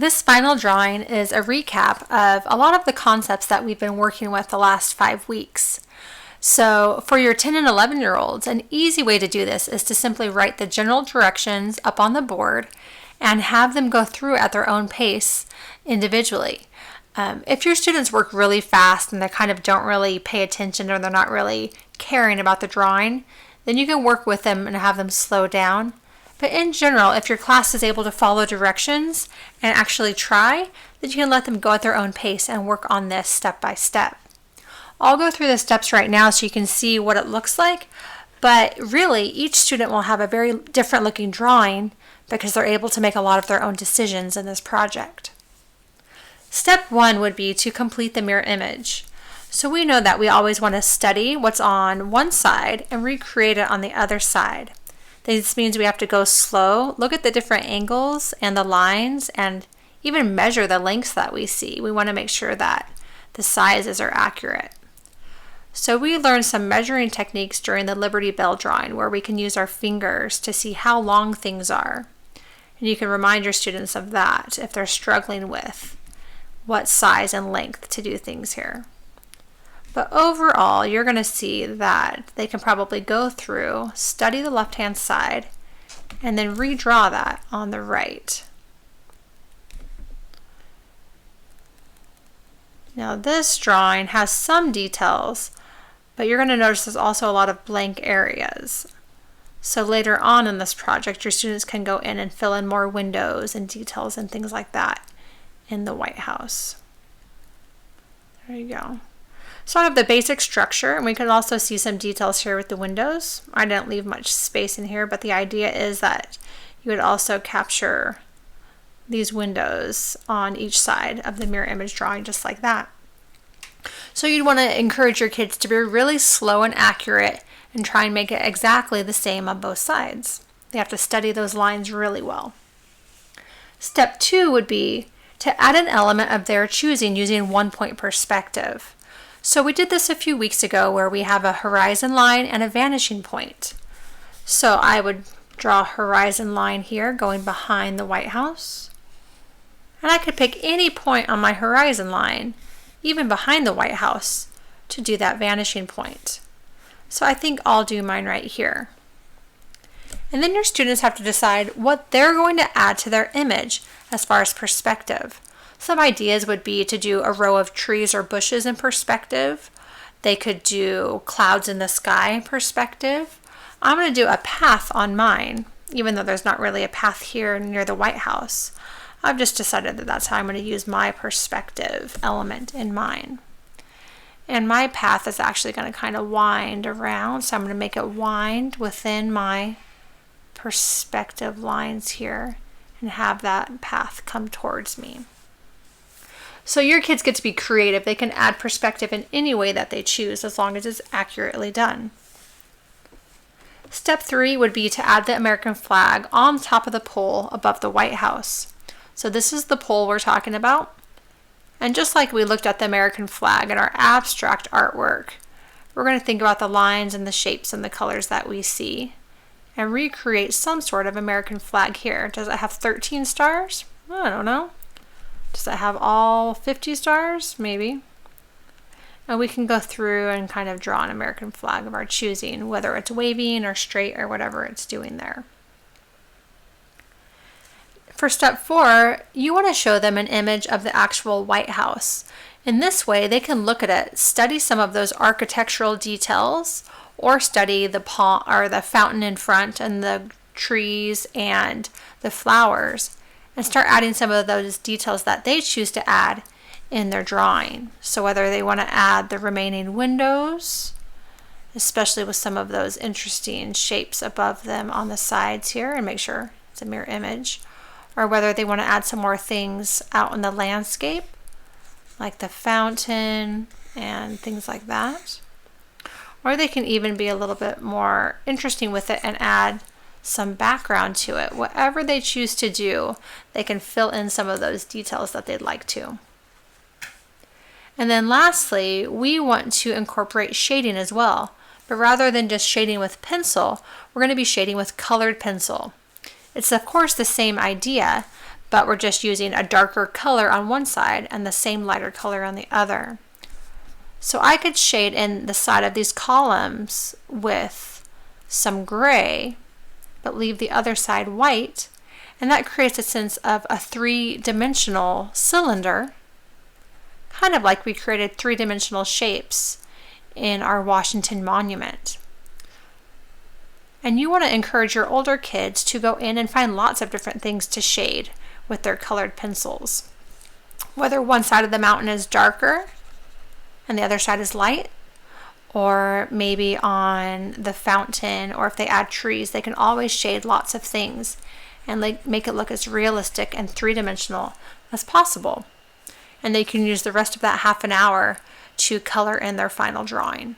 This final drawing is a recap of a lot of the concepts that we've been working with the last 5 weeks. So for your 10 and 11-year-olds, an easy way to do this is to simply write the general directions up on the board and have them go through at their own pace individually. If your students work really fast and they kind of don't really pay attention or they're not really caring about the drawing, then you can work with them and have them slow down. But in general, if your class is able to follow directions and actually try, then you can let them go at their own pace and work on this step by step. I'll go through the steps right now so you can see what it looks like, but really each student will have a very different looking drawing because they're able to make a lot of their own decisions in this project. Step 1 would be to complete the mirror image. So we know that we always want to study what's on one side and recreate it on the other side. This means we have to go slow, look at the different angles and the lines, and even measure the lengths that we see. We want to make sure that the sizes are accurate. So we learned some measuring techniques during the Liberty Bell drawing where we can use our fingers to see how long things are. And you can remind your students of that if they're struggling with what size and length to do things here. But overall, you're going to see that they can probably go through, study the left-hand side, and then redraw that on the right. Now this drawing has some details, but you're going to notice there's also a lot of blank areas. So later on in this project, your students can go in and fill in more windows and details and things like that in the White House. There you go. So I have the basic structure, and we can also see some details here with the windows. I didn't leave much space in here, but the idea is that you would also capture these windows on each side of the mirror image drawing just like that. So you'd want to encourage your kids to be really slow and accurate and try and make it exactly the same on both sides. They have to study those lines really well. Step 2 would be to add an element of their choosing using 1-point perspective. So we did this a few weeks ago where we have a horizon line and a vanishing point. So I would draw a horizon line here going behind the White House. And I could pick any point on my horizon line, even behind the White House, to do that vanishing point. So I think I'll do mine right here. And then your students have to decide what they're going to add to their image as far as perspective. Some ideas would be to do a row of trees or bushes in perspective. They could do clouds in the sky in perspective. I'm going to do a path on mine, even though there's not really a path here near the White House. I've just decided that that's how I'm going to use my perspective element in mine. And my path is actually going to kind of wind around, so I'm going to make it wind within my perspective lines here and have that path come towards me. So your kids get to be creative. They can add perspective in any way that they choose as long as it's accurately done. Step 3 would be to add the American flag on top of the pole above the White House. So this is the pole we're talking about. And just like we looked at the American flag in our abstract artwork, we're going to think about the lines and the shapes and the colors that we see and recreate some sort of American flag here. Does it have 13 stars? I don't know. Does it have all 50 stars? Maybe. And we can go through and kind of draw an American flag of our choosing, whether it's waving or straight or whatever it's doing there. For step 4, you want to show them an image of the actual White House. In this way, they can look at it, study some of those architectural details, or study the fountain in front and the trees and the flowers, and start adding some of those details that they choose to add in their drawing. So whether they want to add the remaining windows, especially with some of those interesting shapes above them on the sides here, and make sure it's a mirror image, or whether they want to add some more things out in the landscape, like the fountain and things like that. Or they can even be a little bit more interesting with it and add some background to it. Whatever they choose to do, they can fill in some of those details that they'd like to. And then lastly, we want to incorporate shading as well. But rather than just shading with pencil, we're going to be shading with colored pencil. It's of course the same idea, but we're just using a darker color on one side and the same lighter color on the other. So I could shade in the side of these columns with some gray, but leave the other side white, and that creates a sense of a three-dimensional cylinder, kind of like we created three-dimensional shapes in our Washington Monument. And you want to encourage your older kids to go in and find lots of different things to shade with their colored pencils. Whether one side of the mountain is darker and the other side is light, or maybe on the fountain, or if they add trees, they can always shade lots of things and make it look as realistic and three-dimensional as possible. And they can use the rest of that half an hour to color in their final drawing.